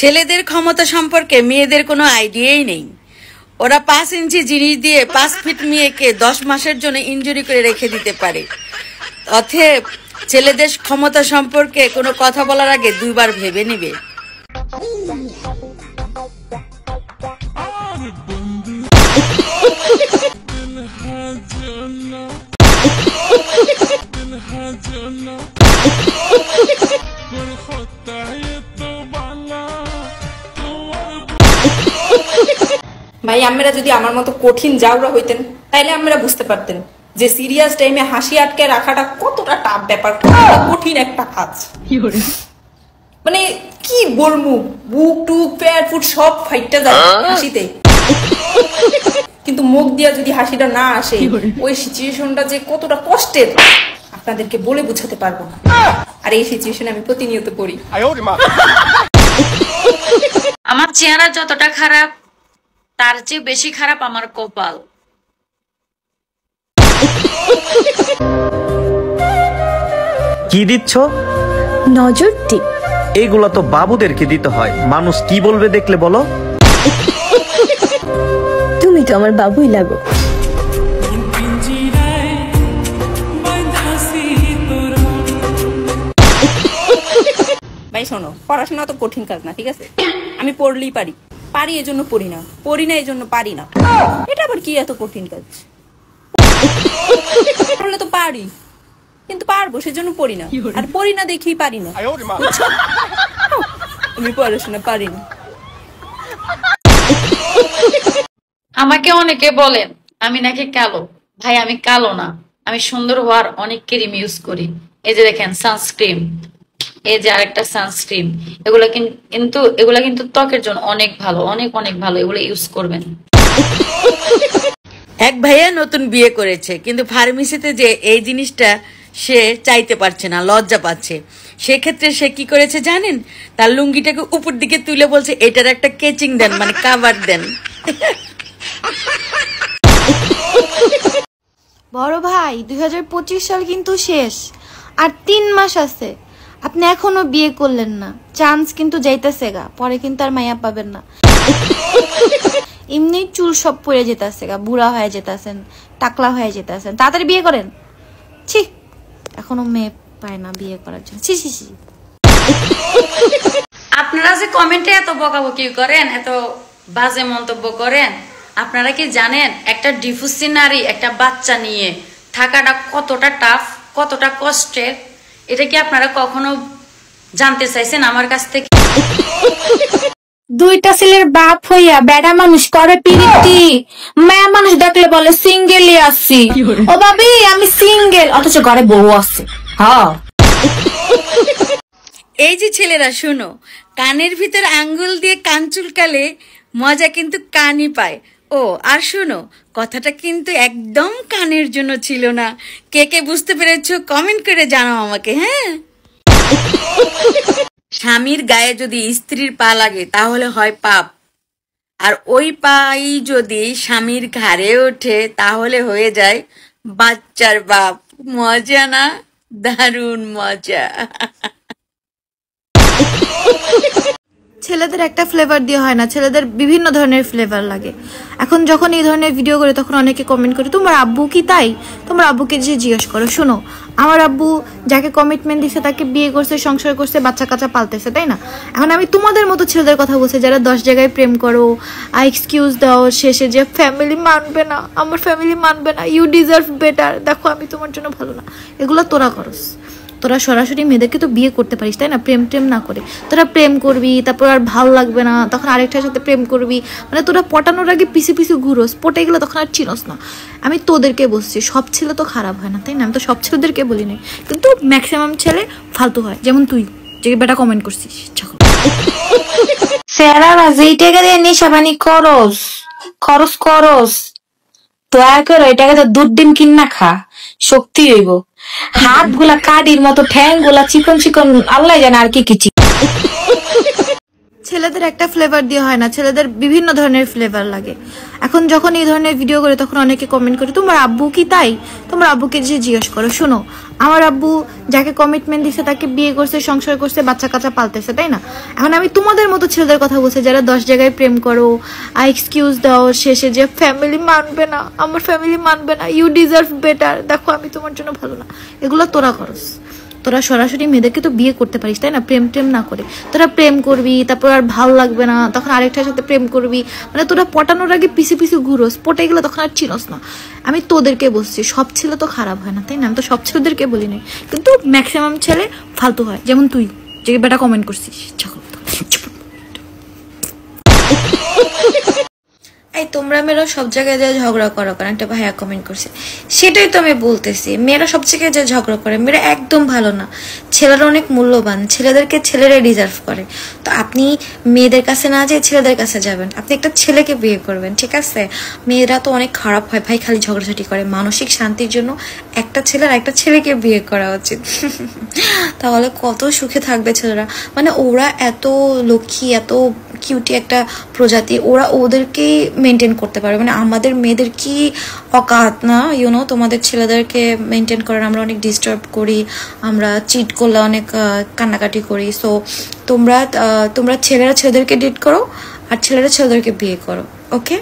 ছেলেদের ক্ষমতা সম্পর্কে মেয়েদের কোনো আইডিয়াই নেই। ওরা 5 ইঞ্চি জিনিস দিয়ে 5 ফিট মেয়েকে 10 মাসের জন্য ইনজুরি করে রেখে দিতে পারে। অতএব ছেলেদের ক্ষমতা সম্পর্কে কোনো কথা বলার আগে 2 বার ভেবে নিবে। ভাই আমরা যদি আমার মতো কঠিন জাউরা হইতেন তাইলে আমরা বুঝতে পারতেন যে সিরিয়াস টাইমে হাসি আটকে রাখাটা কতটা টাফ ব্যাপার, কতটা কঠিন একটা কাজ। মানে কি বলবো, বুক টুক পেট ফুট সব ফাইটটা যায় হাসিতে, কিন্তু মুখ দিয়া যদি হাসিটা না আসে ওই সিচুয়েশনটা যে কতটা কষ্টের আপনাদেরকে বলে বুঝাতে পারবো না। আর এই সিচুয়েশনে আমি প্রতিনিয়ত পড়ি। আমার চেহারা যতটা খারাপ তার চেয়ে বেশি খারাপ আমার কপাল। কি দিচ্ছ? নজর টিপ। এগুলো তো বাবুদেরকে দিতে হয়, মানুষ কি বলবে দেখলে বলো। তুমি তো আমার বাবুই লাগো। ভাই শোনো, পড়াশোনা তো কঠিন কাজ না, ঠিক আছে? আমি পড়লেই পারি, পারি এজন্য পড়ি না, পড়ি না এজন্য পারি না। এটা আবার কি এত কঠিন কাজ? পড়লে তো পারি, কিন্তু পারবো সেজন্য পড়ি না, আর পড়ি না দেখি পারি না। আমি পড়াশোনা পারি না। আমাকে অনেকে বলেন আমি নাকি কালো। ভাই আমি কালো না, আমি সুন্দর হওয়ার অনেক ক্রিম ইউজ করি। এই যে দেখেন সানস্ক্রিন, এই যে আরেকটা সানস্ক্রিন, এগুলা কিন্তু ত্বকের জন্য অনেক ভালো, অনেক অনেক ভালো। এগুলো ইউজ করবেন। এক ভাইয়া নতুন বিয়ে করেছে, কিন্তু ফার্মেসিতে যে এই জিনিসটা সে চাইতে পারছে না, লজ্জা পাচ্ছে। সেক্ষেত্রে সে কি করেছে জানেন? তার লুঙ্গিটাকে উপর দিকে তুলে বলছে এটার একটা কেচিং দেন, মানে কাভার দেন। বড় ভাই 2025 সাল কিন্তু শেষ, আর 3 মাস আছে। আপনি এখনো বিয়ে করলেন না, চান্স কিন্তু যাইতেছে গা, পরে কিন্তু আর মাইয়া পাবেন না। এমনি চুল সব পড়ে যেতেছে গা, বুড়া হয়ে যেতেছেন, টাকলা হয়ে যেতেছেন। তাড়াতাড়ি বিয়ে করেন। ছি, এখনো মেয়ে পায় না বিয়ে করার জন্য। ছি ছি ছি। আপনারা যে কমেন্টে এত বকাবকি করেন, এত বাজে মন্তব্য করেন, আপনারা কি জানেন একটা ডিভোর্সি নারী একটা বাচ্চা নিয়ে থাকাটা কতটা টাফ, কতটা কষ্টের? এটা কি আপনারা কখনো জানতে চাইছেন আমার কাছ থেকে? দুইটা ছেলের বাপ হইয়া বেড়া মানুষ করে পিরিতি, মায়া মানুষ দেখলে বলে সিঙ্গেলই আছি। ও ভাবি আমি সিঙ্গেল, অথচ ঘরে বউ আছে। হ্যাঁ, এই যে ছেলেরা শুনো, কানের ভিতর আঙ্গুল দিয়ে কান চুলকালে মজা কিন্তু কানই পায়। ও আর শুনো, কথাটা কিন্তু একদম কানের জন্য ছিল না। কে কে বুঝতে পেরেছো কমেন্ট করে জানাও আমাকে। হ্যাঁ, স্বামীর গায়ে যদি স্ত্রীর পা লাগে তাহলে হয় পাপ, আর ওই পাই যদি স্বামীর ঘাড়ে ওঠে তাহলে হয়ে যায় বাচ্চার বাপ। মজা না? দারুণ মজা। ছেলেদের একটা ফ্লেভার দিয়ে হয় না, ছেলেদের বিভিন্ন ধরনের ফ্লেভার লাগে। এখন যখন এই ধরনের ভিডিও করে তখন অনেকে কমেন্ট করে তোমার আব্বু কি তাই? তোমার আব্বুকে যে জিজ্ঞেস করো। শোনো, আমার আব্বু যাকে কমিটমেন্ট দিছে তাকে বিয়ে করছে, সংসার করছে, বাচ্চা কাচ্চা পালতেছে, তাই না? এখন আমি তোমাদের মতো ছেলেদের কথা বলছি যারা 10 জায়গায় প্রেম করো, এক্সকিউজ দাও শেষে যে ফ্যামিলি মানবে না, আমার ফ্যামিলি মানবে না, ইউ ডিজার্ভ বেটার, দেখো আমি তোমার জন্য ভালো না। এগুলো তোরা করস। তোরা সরাসরি মেয়েদেরকে তো বিয়ে করতে পারিস, তাই না? প্রেম টেম না করে তোরা প্রেম করবি, তারপর আর ভালো লাগবে না, তখন আরেকটার সাথে প্রেম করবি। মানে তোরা পটানোর আগে পিছু পিছু ঘুরোস, পটে গেলে তখন আর চিনস না। আমি তোদেরকে বলছি, সব ছেলে তো খারাপ হয় না, তাই না? আমি তো সব ছেলেদেরকে বলি নাই, কিন্তু ম্যাক্সিমাম ছেলে ফালতু হয়, যেমন তুই যে বেটা কমেন্ট করছিস। স্যারারা যেই টাকা দিয়ে নেশাবানি খরচ দয়া করে ওই টাকা তো দুধ ডিম কিনা খা, শক্তি হইব। হাত গুলা কাডির মতো, ঠ্যাং গুলা চিকন চিকন, আল্লাহ জানে আর কি কিছু। ছেলেদের একটা ফ্লেভার দিয়ে হয় না, ছেলেদের বিভিন্ন ধরনের ফ্লেভার লাগে। এখন যখন এই ধরনের ভিডিও করে তখন অনেকে কমেন্ট করে তোমার আব্বু কি তাই, তোমার আব্বুকে যে জিজ্ঞেস করো। শোনো, আমার আব্বু যাকে কমিটমেন্ট দিছে তাকে বিয়ে করছে, সংসার করছে, বাচ্চা কাচ্চা পালতেছে, তাই না? এখন আমি তোমাদের মতো ছেলেদের কথা বলছি যারা 10 জায়গায় প্রেম করো, এক্সকিউজ দাও শেষে যে ফ্যামিলি মানবে না, আমার ফ্যামিলি মানবে না, ইউ ডিজার্ভ বেটার, দেখো আমি তোমার জন্য ভালো না। এগুলো তোরা করস। তোরা সরাসরি মেয়েদেরকে তো বিয়ে করতে পারিস, তাই না? প্রেম টেম না করে তোরা প্রেম করবি, তারপর আর ভালো লাগবে না, তখন আরেকটার সাথে প্রেম করবি, মানে তোরা পটানোর আগে পিছু পিছু ঘুরোস, পটে গেলে তখন আর চিনস না। আমি তোদেরকে বলছি, সব ছেলে তো খারাপ হয় না, তাই না? আমি তো সব ছেলেদেরকে বলি নাই, কিন্তু ম্যাক্সিমাম ছেলে ফালতু হয়, যেমন তুই যে বেটা কমেন্ট করছিস। এই তোমরা মেয়েরা সব জায়গায় যে ঝগড়া করো, কারণ একটা ভাইয়া কমেন্ট করছে, সেটাই তো আমি বলতেছি। মেয়েরা সব জায়গায় যে ঝগড়া করে, মেয়েরা একদম ভালো না। ছেলেরা অনেক মূল্যবান, ছেলেদেরকে ছেলেরা ডিজার্ভ করে। তো আপনি মেয়েদের কাছে না যেয়ে ছেলেদের কাছে যাবেন, আপনি একটা ছেলেকে বিয়ে করবেন, ঠিক আছে? মেয়েরা তো অনেক খারাপ হয় ভাই, খালি ঝগড়াঝাটি করে। মানসিক শান্তির জন্য একটা ছেলে আর একটা ছেলেকে বিয়ে করা উচিত। তাহলে কত সুখে থাকবে ছেলেরা। মানে ওরা এত লক্ষ্মী, এত কিউটি একটা প্রজাতি, ওরা ওদেরকেই মেনটেন করতে পারে। মানে আমাদের মেয়েদের কি অকাত না, ইউনো, তোমাদের ছেলেদেরকে মেনটেন করার। আমরা অনেক ডিস্টার্ব করি, আমরা চিট করলে অনেক কান্নাকাটি করি। সো তোমরা ছেলেরা ছেলেদেরকে ডেট করো আর ছেলেরা ছেলেদেরকে বিয়ে করো, ওকে?